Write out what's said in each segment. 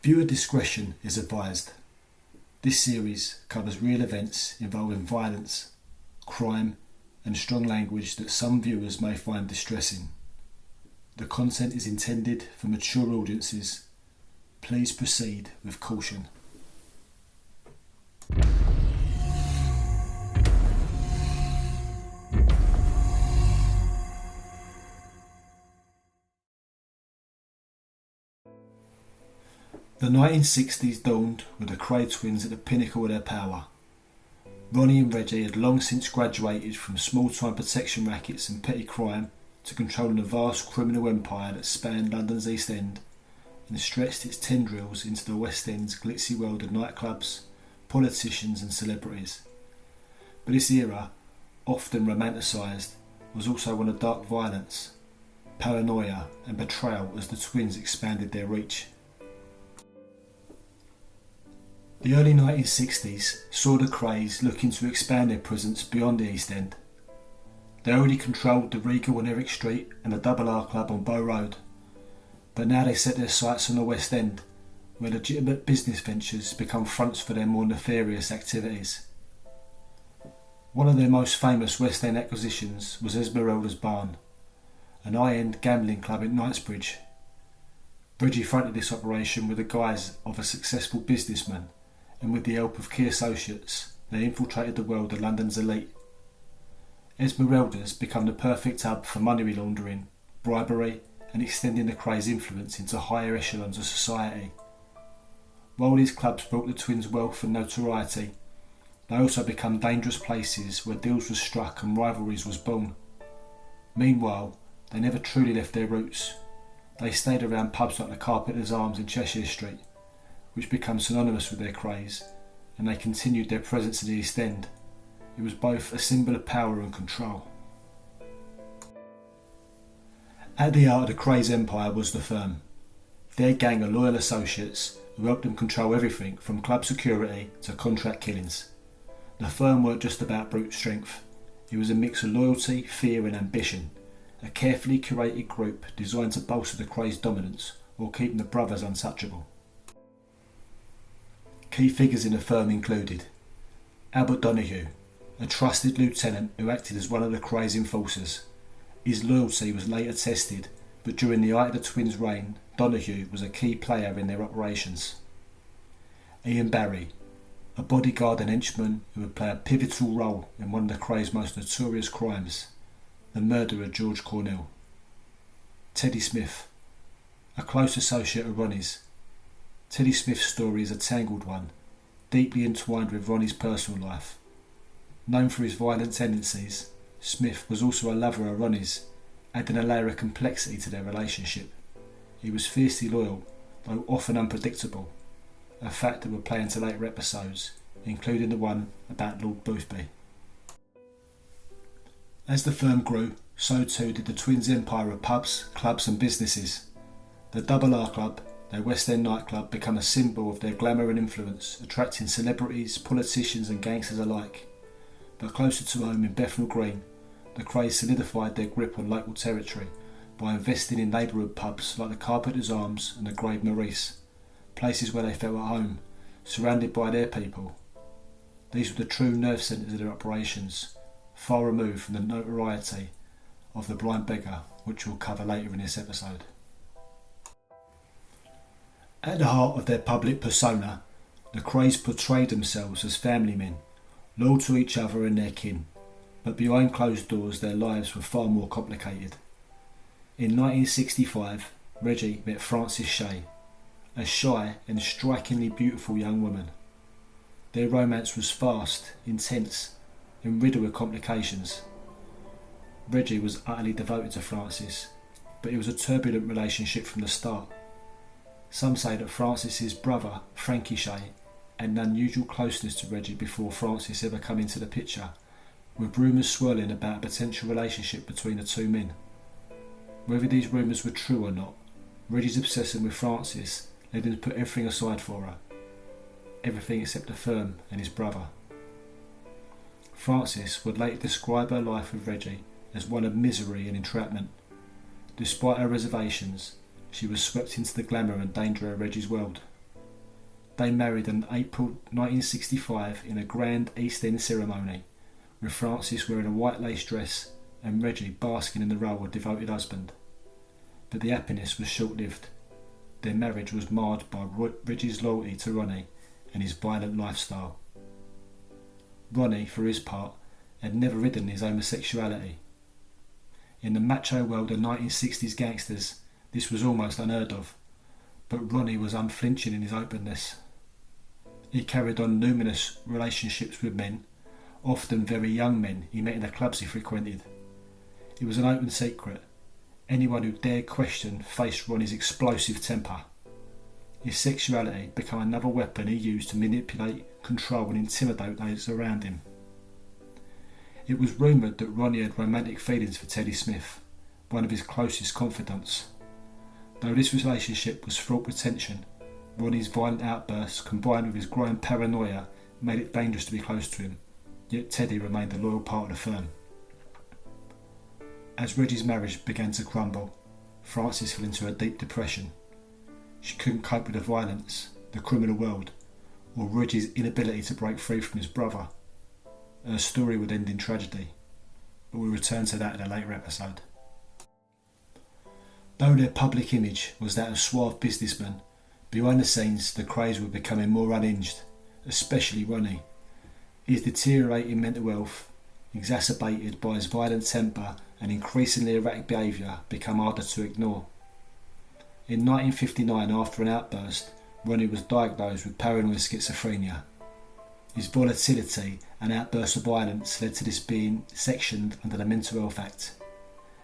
Viewer discretion is advised. This series covers real events involving violence, crime and strong language that some viewers may find distressing. The content is intended for mature audiences. Please proceed with caution. The 1960s dawned with the Kray twins at the pinnacle of their power. Ronnie and Reggie had long since graduated from small-time protection rackets and petty crime to controlling a vast criminal empire that spanned London's East End and stretched its tendrils into the West End's glitzy world of nightclubs, politicians and celebrities. But this era, often romanticised, was also one of dark violence, paranoia and betrayal as the twins expanded their reach. The early 1960s saw the Krays looking to expand their presence beyond the East End. They already controlled the Regal on Eric Street and the Double R Club on Bow Road, but now they set their sights on the West End, where legitimate business ventures become fronts for their more nefarious activities. One of their most famous West End acquisitions was Esmeralda's Barn, an high-end gambling club in Knightsbridge. Reggie fronted this operation with the guise of a successful businessman, and with the help of key associates, they infiltrated the world of London's elite. Esmeralda's become the perfect hub for money laundering, bribery, and extending the Krays' influence into higher echelons of society. While these clubs brought the twins wealth and notoriety, they also become dangerous places where deals were struck and rivalries was born. Meanwhile, they never truly left their roots. They stayed around pubs like the Carpenter's Arms in Cheshire Street, which became synonymous with their Krays, and they continued their presence in the East End. It was both a symbol of power and control. At the heart of the Krays empire was the firm, their gang of loyal associates who helped them control everything from club security to contract killings. The firm weren't just about brute strength, it was a mix of loyalty, fear and ambition, a carefully curated group designed to bolster the Krays' dominance while keeping the brothers untouchable. Key figures in the firm included Albert Donahue, a trusted lieutenant who acted as one of the Krays' enforcers. His loyalty was later tested, but during the height of the twins' reign, Donahue was a key player in their operations. Ian Barry, a bodyguard and henchman who would play a pivotal role in one of the Krays' most notorious crimes, the murder of George Cornell. Teddy Smith, a close associate of Ronnie's. Teddy Smith's story is a tangled one, deeply entwined with Ronnie's personal life. Known for his violent tendencies, Smith was also a lover of Ronnie's, adding a layer of complexity to their relationship. He was fiercely loyal, though often unpredictable, a fact that would play into later episodes, including the one about Lord Boothby. As the firm grew, so too did the twins' empire of pubs, clubs and businesses. The Double R Club, their West End nightclub, became a symbol of their glamour and influence, attracting celebrities, politicians and gangsters alike. But closer to home in Bethnal Green, the Krays solidified their grip on local territory by investing in neighbourhood pubs like the Carpenter's Arms and the Grave Maurice, places where they felt at home, surrounded by their people. These were the true nerve centres of their operations, far removed from the notoriety of the Blind Beggar, which we'll cover later in this episode. At the heart of their public persona, the Krays portrayed themselves as family men, loyal to each other and their kin, but behind closed doors their lives were far more complicated. In 1965, Reggie met Frances Shea, a shy and strikingly beautiful young woman. Their romance was fast, intense, and riddled with complications. Reggie was utterly devoted to Frances, but it was a turbulent relationship from the start. Some say that Frances's brother, Frankie Shea, had an unusual closeness to Reggie before Frances ever came into the picture, with rumours swirling about a potential relationship between the two men. Whether these rumours were true or not, Reggie's obsession with Frances led him to put everything aside for her. Everything except the firm and his brother. Frances would later describe her life with Reggie as one of misery and entrapment. Despite her reservations, she was swept into the glamour and danger of Reggie's world. They married in April 1965 in a grand East End ceremony, with Frances wearing a white lace dress and Reggie basking in the role of devoted husband. But the happiness was short-lived. Their marriage was marred by Reggie's loyalty to Ronnie and his violent lifestyle. Ronnie, for his part, had never hidden his homosexuality. In the macho world of 1960s gangsters, this was almost unheard of, but Ronnie was unflinching in his openness. He carried on numerous relationships with men, often very young men he met in the clubs he frequented. It was an open secret. Anyone who dared question faced Ronnie's explosive temper. His sexuality became another weapon he used to manipulate, control and intimidate those around him. It was rumoured that Ronnie had romantic feelings for Teddy Smith, one of his closest confidants. Though this relationship was fraught with tension, Ronnie's violent outbursts combined with his growing paranoia made it dangerous to be close to him, yet Teddy remained a loyal part of the firm. As Reggie's marriage began to crumble, Frances fell into a deep depression. She couldn't cope with the violence, the criminal world, or Reggie's inability to break free from his brother. Her story would end in tragedy, but we'll return to that in a later episode. Though their public image was that of suave businessmen, behind the scenes the Krays were becoming more unhinged, especially Ronnie. His deteriorating mental health, exacerbated by his violent temper and increasingly erratic behaviour, became harder to ignore. In 1959, after an outburst, Ronnie was diagnosed with paranoid schizophrenia. His volatility and outbursts of violence led to this being sectioned under the Mental Health Act.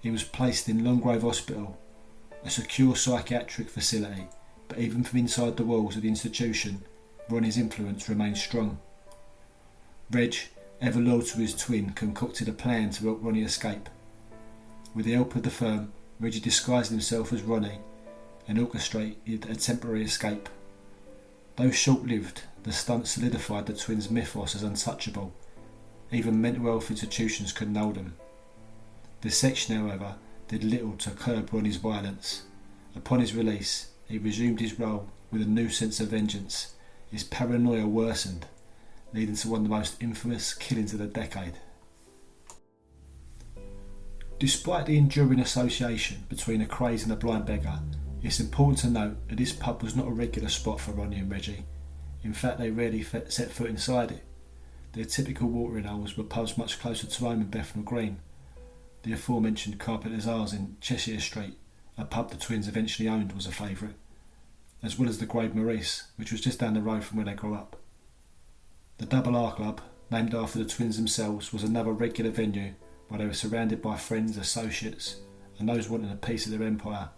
He was placed in Longgrove Hospital, a secure psychiatric facility, but even from inside the walls of the institution, Ronnie's influence remained strong. Reg, ever loyal to his twin, concocted a plan to help Ronnie escape. With the help of the firm, Reggie disguised himself as Ronnie and orchestrated a temporary escape. Though short-lived, the stunt solidified the twins' mythos as untouchable. Even mental health institutions couldn't hold them. The section, however, did little to curb Ronnie's violence. Upon his release, he resumed his role with a new sense of vengeance. His paranoia worsened, leading to one of the most infamous killings of the decade. Despite the enduring association between the Krays and the Blind Beggar, it's important to note that this pub was not a regular spot for Ronnie and Reggie. In fact, they rarely set foot inside it. Their typical watering holes were pubs much closer to home in Bethnal Green. The aforementioned Carpenter's Arms in Cheshire Street, a pub the twins eventually owned, was a favourite, as well as the Grave Maurice, which was just down the road from where they grew up. The Double R Club, named after the twins themselves, was another regular venue where they were surrounded by friends, associates, and those wanting a piece of their empire.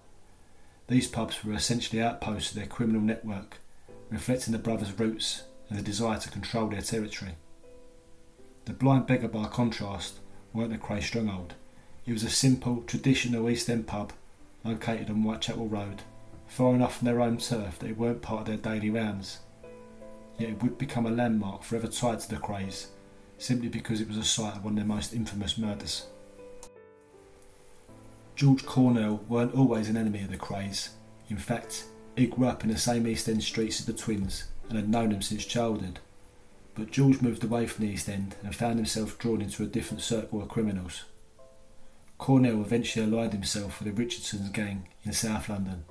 These pubs were essentially outposts of their criminal network, reflecting the brothers' roots and the desire to control their territory. The Blind Beggar, by contrast, weren't a Kray stronghold. It was a simple, traditional East End pub located on Whitechapel Road, far enough from their own turf that it weren't part of their daily rounds. Yet it would become a landmark forever tied to the Krays, simply because it was the site of one of their most infamous murders. George Cornell weren't always an enemy of the Krays. In fact, he grew up in the same East End streets as the twins and had known them since childhood. But George moved away from the East End and found himself drawn into a different circle of criminals. Cornell eventually aligned himself with the Richardson Gang in South London.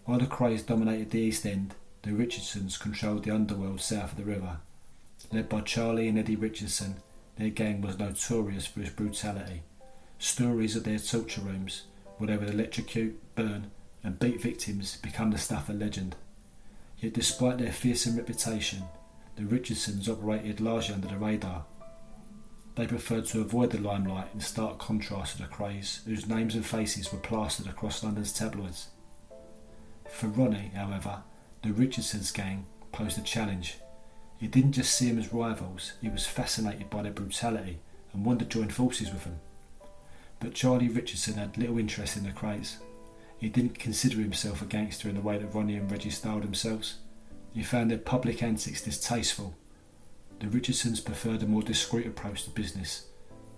While the Krays dominated the East End, the Richardsons controlled the underworld south of the river. Led by Charlie and Eddie Richardson, their gang was notorious for its brutality. Stories of their torture rooms, where they would electrocute, burn and beat victims, become the stuff of legend. Yet despite their fearsome reputation, the Richardsons operated largely under the radar. They preferred to avoid the limelight, in stark contrast to the Krays, whose names and faces were plastered across London's tabloids. For Ronnie, however, the Richardsons gang posed a challenge. He didn't just see them as rivals, he was fascinated by their brutality and wanted to join forces with them. But Charlie Richardson had little interest in the Krays. He didn't consider himself a gangster in the way that Ronnie and Reggie styled themselves. He found their public antics distasteful. The Richardsons preferred a more discreet approach to business,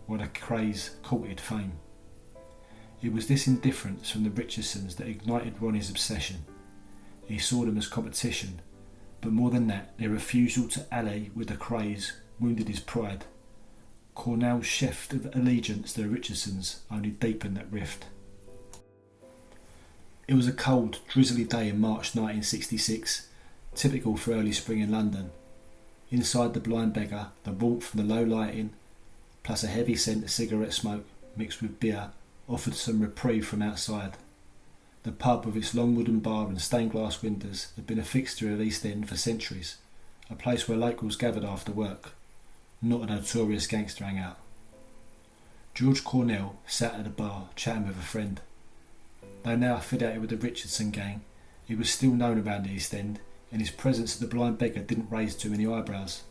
while the Krays courted fame. It was this indifference from the Richardsons that ignited Ronnie's obsession. He saw them as competition, But more than that, their refusal to ally with the Krays wounded his pride. Cornell's shift of allegiance to the Richardsons only deepened that rift. It was a cold, drizzly day in March 1966, typical for early spring in London. Inside the Blind Beggar, the warmth from the low lighting, plus a heavy scent of cigarette smoke mixed with beer, offered some reprieve from outside. The pub with its long wooden bar and stained glass windows had been a fixture of East End for centuries, a place where locals gathered after work, not a notorious gangster hangout. George Cornell sat at the bar chatting with a friend. Though now affiliated with the Richardson Gang, he was still known around the East End, and his presence at the Blind Beggar didn't raise too many eyebrows.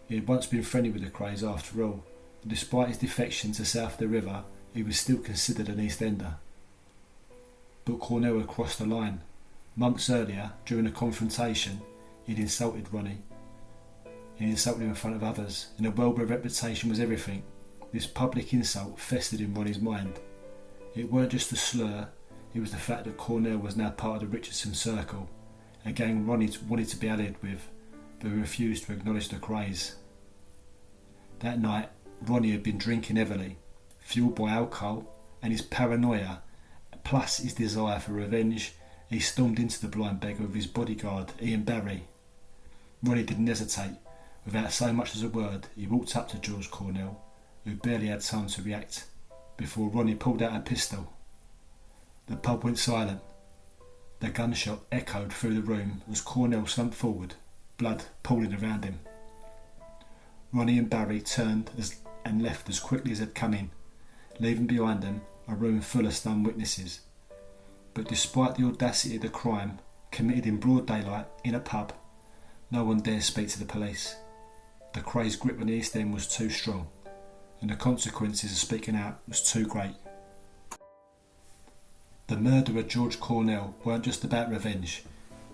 He had once been friendly with the Krays after all, and despite his defection to south of the river, he was still considered an East Ender. But Cornell had crossed the line. Months earlier, during a confrontation, he'd insulted Ronnie. He'd insulted him in front of others, and a well-bred reputation was everything. This public insult festered in Ronnie's mind. It weren't just a slur, it was the fact that Cornell was now part of the Richardson circle, a gang Ronnie wanted to be allied with, but refused to acknowledge the Krays. That night, Ronnie had been drinking heavily, fueled by alcohol and his paranoia, plus his desire for revenge. He stormed into the Blind Beggar with his bodyguard, Ian Barry. Ronnie didn't hesitate. Without so much as a word, he walked up to George Cornell, who barely had time to react, before Ronnie pulled out a pistol. The pub went silent. The gunshot echoed through the room as Cornell slumped forward, blood pooling around him. Ronnie and Barry turned and left as quickly as they'd come in, leaving behind them a room full of stunned witnesses. But despite the audacity of the crime, committed in broad daylight in a pub, no one dared speak to the police. The Krays' grip on the East End was too strong, and the consequences of speaking out was too great. The murder of George Cornell weren't just about revenge.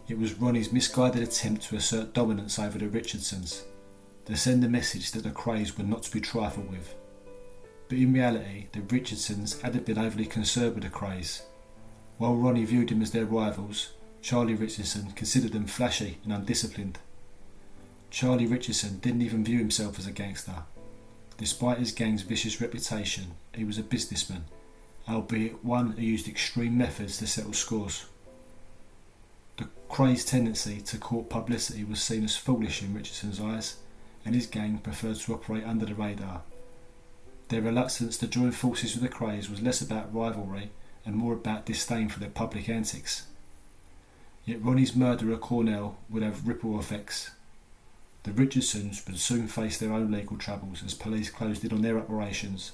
It was Ronnie's misguided attempt to assert dominance over the Richardsons, to send a message that the Krays were not to be trifled with. But in reality, the Richardsons hadn't been overly concerned with the Krays. While Ronnie viewed them as their rivals, Charlie Richardson considered them flashy and undisciplined. Charlie Richardson didn't even view himself as a gangster. Despite his gang's vicious reputation, he was a businessman, albeit one who used extreme methods to settle scores. The Krays' tendency to court publicity was seen as foolish in Richardson's eyes, and his gang preferred to operate under the radar. Their reluctance to join forces with the Krays was less about rivalry and more about disdain for their public antics. Yet Ronnie's murder of Cornell would have ripple effects. The Richardsons would soon face their own legal troubles as police closed in on their operations,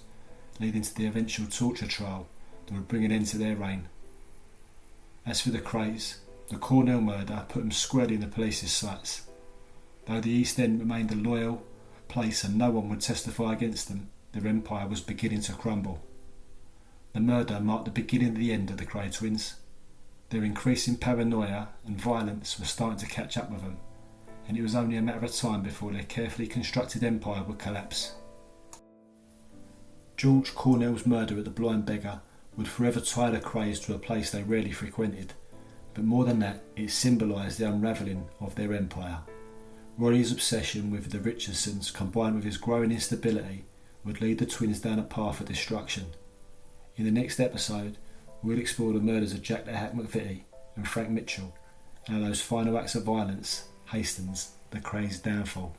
leading to the eventual torture trial that would bring an end to their reign. As for the Krays, the Cornell murder put them squarely in the police's sights. Though the East End remained a loyal place and no one would testify against them, their empire was beginning to crumble. The murder marked the beginning of the end of the Kray twins. Their increasing paranoia and violence was starting to catch up with them, and it was only a matter of time before their carefully constructed empire would collapse. George Cornell's murder at the Blind Beggar would forever tie the Krays to a place they rarely frequented, but more than that, it symbolised the unravelling of their empire. Ronnie's obsession with the Richardsons, combined with his growing instability, would lead the twins down a path of destruction. In the next episode, we'll explore the murders of Jack the Hack McVitie and Frank Mitchell, and how those final acts of violence hastens the Krays' downfall.